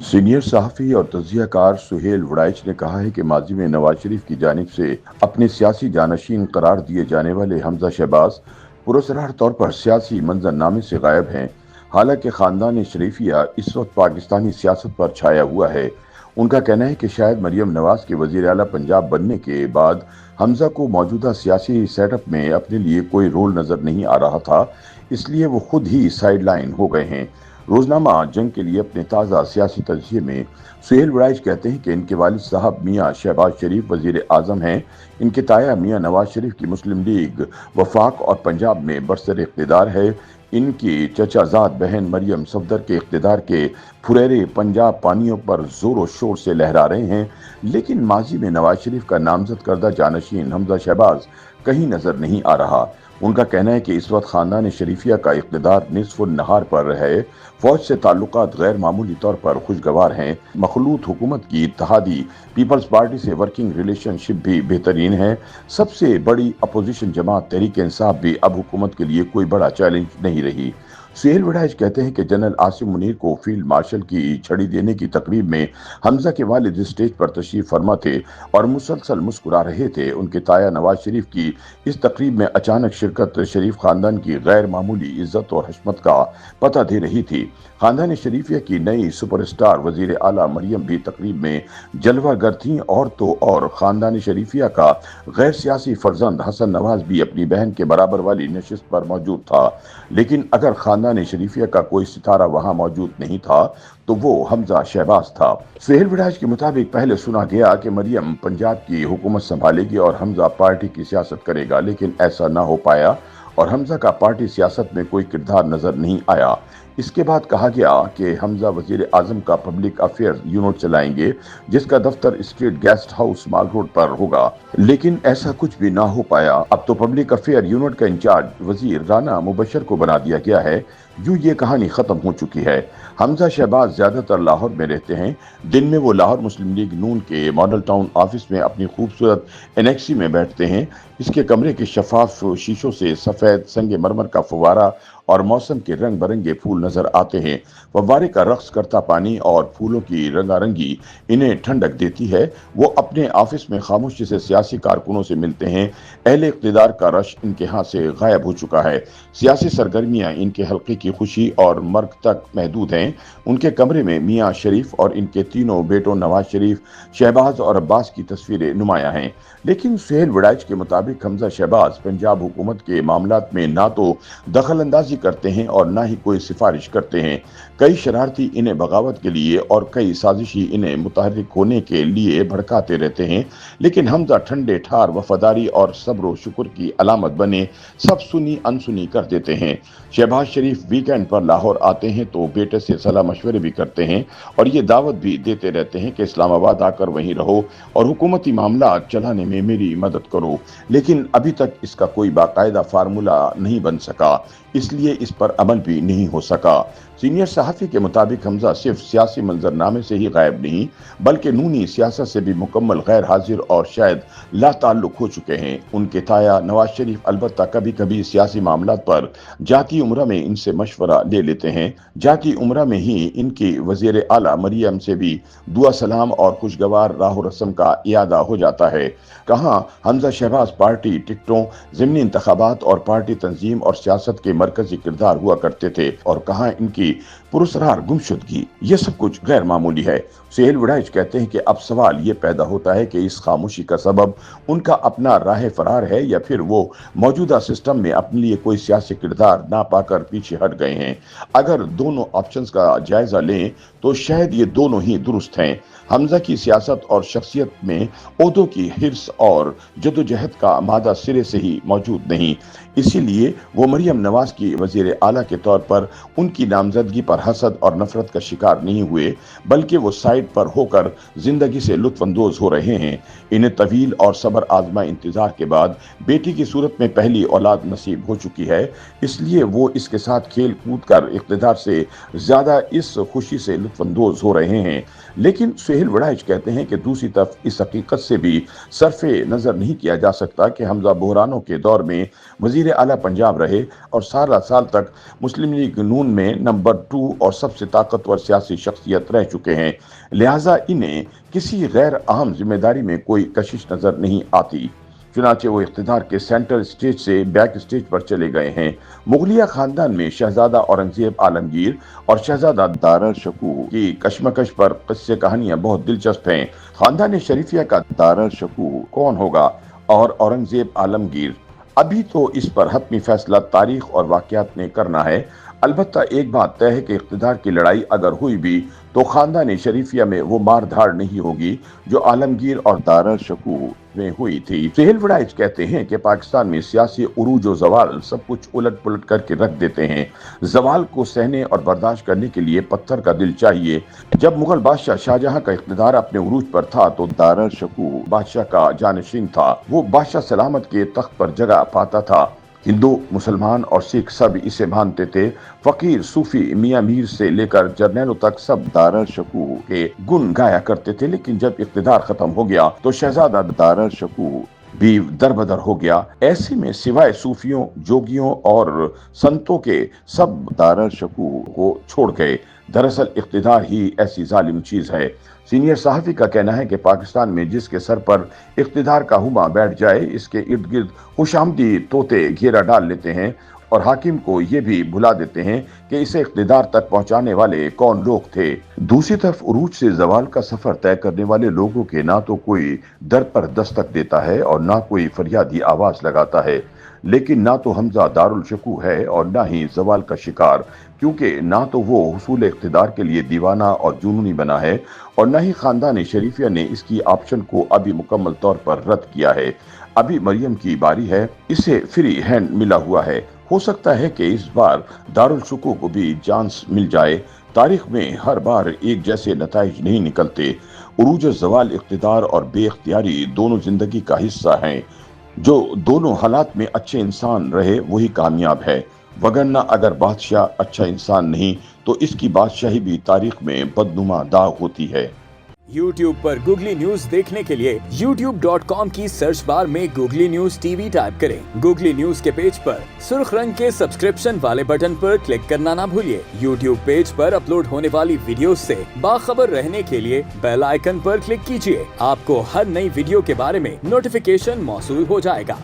Senior सहाफ़ी और तज्ज़िया car Suhail Waraich ने कहा है कि माजी में नवाज शरीफ की जानिब से अपने सियासी जानशीन करार दिए जाने वाले हमजा शहबाज पुरस्कार तौर पर सियासी मंजरनामे से गायब हैं। हालांकि ख़ानदान शरीफिया इस वक्त पाकिस्तानी सियासत पर छाया हुआ है। उनका कहना है कि शायद मरियम नवाज के वज़ीर आला पंजाब बनने के बाद हमजा को मौजूदा सियासी सेटअप में अपने लिए कोई रोल नज़र नहीं आ रहा था, इसलिए वो खुद ही साइड लाइन हो गए हैं। रोजनामा जंग के लिए अपने ताज़ा सियासी तजज़िये में सुहेल वड़ाइच कहते हैं कि इनके वालिद साहब मियाँ शहबाज शरीफ वजीर आज़म हैं। इनके ताया मियाँ नवाज शरीफ की मुस्लिम लीग वफाक और पंजाब में बरसर इक़्तिदार है। इनकी चचाजाद बहन मरियम सफदर के इक़्तिदार के फुरेरे पंजाब पानियों पर जोरों शोर से लहरा रहे हैं, लेकिन माजी में नवाज शरीफ का नामजद करदा जानशीन हमजा शहबाज कहीं नजर नहीं आ रहा। उनका कहना है कि इस वक्त खानदान शरीफिया का इक़्तिदार निस्फ़ुन नहार पर है। फौज से ताल्लुकात गैर मामूली तौर पर खुशगवार हैं। मखलूत हुकूमत की इत्तेहादी पीपल्स पार्टी से वर्किंग रिलेशनशिप भी बेहतरीन है। सबसे बड़ी अपोजिशन जमात तहरीक इंसाफ भी अब हुकूमत के लिए कोई बड़ा चैलेंज नहीं रही। सुहेल वड़ाइच कहते हैं कि जनरल आसिम मुनीर को फील्ड मार्शल की छड़ी देने की तकरीब में हमजा के वालिद स्टेज पर तशरीफ फरमा थे और मुसलसल मुस्कुरा रहे थे। उनके ताया नवाज शरीफ की इस तकरीब में अचानक शिरकत शरीफ खानदान की गैर मामूली इज्जत और हशमत का पता दे रही थी। खानदान शरीफिया की नई सुपरस्टार वजीर आला मरियम भी तकरीब में जलवागर थीं और तो और खानदान शरीफिया का गैर सियासी फर्जंद हसन नवाज भी अपनी बहन के बराबर वाली नशिस्त पर मौजूद था। लेकिन अगर खानदान शरीफिया का कोई सितारा वहां मौजूद नहीं था तो वो हमजा शहबाज था। सुहेल वड़ाइच के मुताबिक पहले सुना गया कि मरियम पंजाब की हुकूमत संभालेगी और हमजा पार्टी की सियासत करेगा, लेकिन ऐसा ना हो पाया और हमजा का पार्टी सियासत में कोई किरदार नजर नहीं आया। इसके बाद कहा गया कि हमजा वजीर आजम का पब्लिक अफेयर यूनिट चलाएंगे, जिसका दफ्तर स्ट्रीट गेस्ट हाउस माल रोड पर होगा, लेकिन ऐसा कुछ भी ना हो पाया। अब तो पब्लिक अफेयर यूनिट का इंचार्ज वजीर राना मुबशर को बना दिया गया है। यूं ये कहानी खत्म हो चुकी है। हमजा शहबाज ज्यादातर लाहौर में रहते हैं। दिन में वो लाहौर मुस्लिम लीग नून के मॉडल टाउन ऑफिस में अपनी खूबसूरत एनेक्सी में बैठते हैं। इसके कमरे के शफाफ शीशों से सफेद संगे मरमर का फवारा और मौसम के रंग बिरंगे फूल नजर आते हैं। फव्वारे का रक्स करता पानी और फूलों की रंगारंगी इन्हें ठंडक देती है। वो अपने ऑफिस में खामोशी से सियासी कारकुनों से मिलते हैं। अहले इक़्तिदार का रश इनके यहाँ से गायब हो चुका है। सियासी सरगर्मियां इनके हल्के की खुशी और मर्ग तक महदूद हैं। उनके कमरे में मियाँ शरीफ और इनके तीनों बेटों नवाज शरीफ, शहबाज और अब्बास की तस्वीरें नुमाया हैं। लेकिन सुहेल वड़ाइच के मुताबिक हमजा शहबाज पंजाब हुकूमत के मामलात में ना तो दखल अंदाजी करते हैं और ना ही कोई सिफारिश करते हैं। कई शरारती इन्हें बगावत के लिए और कई साजिशी इन्हें मुतहर्रिक होने के लिए भड़काते रहते हैं, लेकिन हमजा ठंडे ठार वफादारी और सब्र शुक्र की अलामत बने सब सुनी अनसुनी कर देते हैं। शहबाज शरीफ वीकेंड पर लाहौर आते हैं तो बेटे से सलाह मशवरे भी करते हैं और ये दावत भी देते रहते हैं कि इस्लामाबाद आकर वहीं रहो और हुकूमती मामला चलाने में मेरी मदद करो, लेकिन अभी तक इसका कोई बाकायदा फार्मूला नहीं बन सका, इसलिए इस पर अमल भी नहीं हो सका। सीनियर सहाफ़ी के मुताबिक हमजा सिर्फ सियासी मंजरनामे से ही गायब नहीं, बल्कि नूनी सियासत से भी मुकम्मल गैर हाजिर और शायद ला ताल्लुक हो चुके हैं। उनके ताया नवाज शरीफ अलबत्ता कभी कभी सियासी मामलात पर जाती उम्र में इनसे मशवरा ले लेते हैं। जाती उम्र में ही इनकी वजीर आला मरियम से भी दुआ सलाम और खुशगवार राह रस्म का इयादा हो जाता है। कहाँ हमजा शहबाज पार्टी टिकटों, ज़िमनी इंतखाबात और पार्टी तंजीम और सियासत के मरकजी किरदार हुआ करते थे और कहाँ इनकी पुरस्कार गुमशुदगी। ये सब कुछ गैर मामूली है। सुहेल वड़ाइच कहते हैं कि अब सवाल ये पैदा होता है कि इस खामोशी का सबब उनका अपना राह फरार है या फिर वो मौजूदा सिस्टम में अपने लिए कोई सियासी किरदार ना पाकर पीछे हट गए हैं। अगर दोनों ऑप्शंस का जायजा लें तो शायद ये दोनों ही दुरुस्त हैं। हमजा की सियासत और शख्सियत में ओहदों की हिर्स और जदोजहद का मादा सिरे से ही मौजूद नहीं, इसीलिए वो मरियम नवाज की वजीर आला के तौर पर उनकी नामजदगी पर हसद और नफरत का शिकार नहीं हुए, बल्कि वो साइड पर होकर जिंदगी से लुत्फानंदोज हो रहे हैं। इन्हें तवील और सब्र आजमा इंतजार के बाद बेटी की सूरत में पहली औलाद नसीब हो चुकी है, इसलिए वो इसके साथ खेल कूद कर इक़्तिदार से ज्यादा इस खुशी से लुत्फानंदोज हो रहे हैं। लेकिन सुहेल वड़ाइच कहते हैं कि दूसरी तरफ इस हकीकत से भी सरफे नजर नहीं किया जा सकता कि हमजा बहरानों के दौर में वजीर आला पंजाब रहे और 17 साल तक मुस्लिम लीग नून में न नंबर 2 और सबसे ताकतवर सियासी शख्सियत रह चुके हैं, लिहाजा इन्हें किसी गैर अहम जिम्मेदारी में कोई कशिश नजर नहीं आती। चुनाचे वो इख्तिदार के सेंट्रल स्टेज से बैक स्टेज पर चले गए हैं। मुगलिया खानदान में शहजादा औरंगजेब आलमगीर और शहजादा दारा शकू की कशमकश पर किस्से कहानियां बहुत दिलचस्प हैं। खानदान शरीफिया का दारा शकू कौन होगा और औरंगजेब आलमगीर, अभी तो इस पर हतमी फैसला तारीख और वाकयात ने करना है। अलबत्ता एक बात तय है कि इख्तिदार की लड़ाई अगर हुई भी तो खानदान शरीफिया में वो मार धाड़ नहीं होगी जो आलमगीर और दारा शकू में हुई थी। सुहेल वड़ाइच कहते हैं कि पाकिस्तान में सियासी उरूज और जवाल सब कुछ उलट पुलट करके रख देते हैं। जवाल को सहने और बर्दाश्त करने के लिए पत्थर का दिल चाहिए। जब मुगल बादशाह शाहजहां का इख्तिदार अपने उरूज पर था तो दारा शकू बादशाह का जानशीन था। वो बादशाह सलामत के तख्त पर जगह पाता था। हिंदू, मुसलमान और सिख सब इसे मानते थे। फकीर, सूफी, मियां मीर से लेकर जर्नैलों तक सब दारा शकू के गुण गाया करते थे। लेकिन जब इख्तिदार खत्म हो गया तो शहजादा दारा शकू भी दरबदर हो गया। ऐसे में सिवाय सूफियों, जोगियों और संतों के सब दारा शकू को छोड़ गए। दरअसल इख्तिदार ही ऐसी जालिम चीज है। सीनियर सहाफी का कहना है कि पाकिस्तान में जिसके सर पर इख्तिदार का हुमा बैठ जाए, इसके इर्द गिर्द खुशामदी तोते घेरा डाल लेते हैं और हाकिम को ये भी भुला देते हैं कि इसे इख्तिदार तक पहुंचाने वाले कौन लोग थे। दूसरी तरफ उरूज से जवाल का सफर तय करने वाले लोगों के ना तो कोई दर पर दस्तक देता है और ना कोई फरियादी आवाज लगाता है। लेकिन ना तो हमजा दारुल शकू है और ना ही जवाल का शिकार, क्योंकि ना तो वो हुसूल इख्तिदार के लिए दीवाना और जुनूनी बना है और ना ही खानदान शरीफिया ने इसकी ऑप्शन को अभी मुकम्मल तौर पर रद्द किया है। अभी मरियम की बारी है, इसे फ्री हैंड मिला हुआ है। हो सकता है कि इस बार दारुल शकू को भी चांस मिल जाए। तारीख में हर बार एक जैसे नताइज नहीं निकलते। उरूज जवाल इख्तिदार और बेख्तियारी दोनों जिंदगी का हिस्सा हैं। जो दोनों हालात में अच्छे इंसान रहे वही कामयाब है, वगरना अगर बादशाह अच्छा इंसान नहीं तो इसकी बादशाही भी तारीख में बदनुमा दाग होती है। YouTube पर गूगली न्यूज देखने के लिए youtube.com की सर्च बार में गूगली न्यूज टीवी टाइप करें। गूगली न्यूज के पेज पर सुर्ख रंग के सब्सक्रिप्शन वाले बटन पर क्लिक करना ना भूलिए। YouTube पेज पर अपलोड होने वाली वीडियोस से बाखबर रहने के लिए बेल आइकन पर क्लिक कीजिए। आपको हर नई वीडियो के बारे में नोटिफिकेशन मौसूल हो जाएगा।